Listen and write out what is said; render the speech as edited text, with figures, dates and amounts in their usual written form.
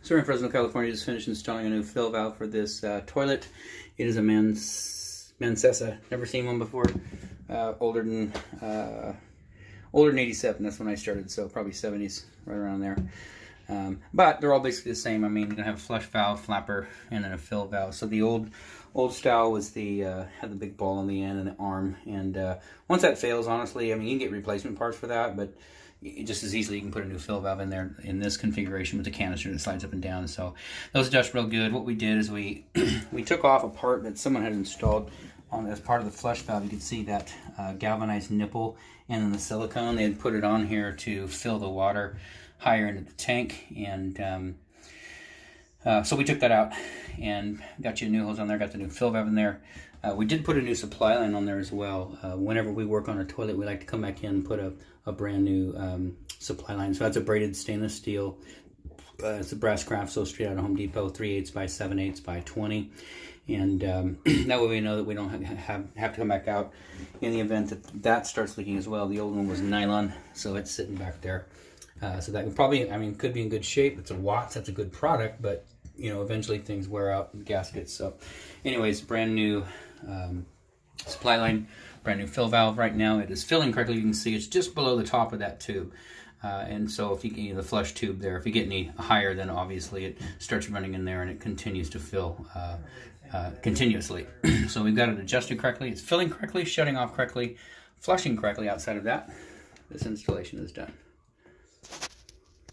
So we're in Fresno, California, just finished installing a new fill valve for this toilet. It is a Mancessa. Never seen one before. Older than 87. That's when I started, so probably 70s, right around there. But they're all basically the same. I mean, you're gonna have a flush valve, flapper, and then a fill valve. So the old style was the had the big ball on the end and the arm. And once that fails, honestly, I mean, you can get replacement parts for that, but just as easily you can put a new fill valve in there in this configuration with the canister that slides up and down. So those adjust real good. What we did is we took off a part that someone had installed as part of the flush valve. You can see that galvanized nipple and then the silicone. They had put it on here to fill the water higher into the tank, and so we took that out and got you new hose on there, got the new fill valve in there. We did put a new supply line on there as well. Whenever we work on a toilet, we like to come back in and put a brand new supply line. So that's a braided stainless steel. It's a brass craft, so straight out of Home Depot, 3/8 by 7/8 by 20. And that way we know that we don't have to come back out in the event that starts leaking as well. The old one was nylon, so it's sitting back there. So that probably, I mean, could be in good shape. It's a Watts, that's a good product, but you know, eventually things wear out in gaskets. So anyways, brand new supply line, brand new fill valve. Right now it is filling correctly. You can see it's just below the top of that tube. And so if you get the flush tube there, if you get any higher, then obviously it starts running in there and it continues to fill continuously. So we've got it adjusted correctly. It's filling correctly, shutting off correctly, flushing correctly. Outside of that, this installation is done.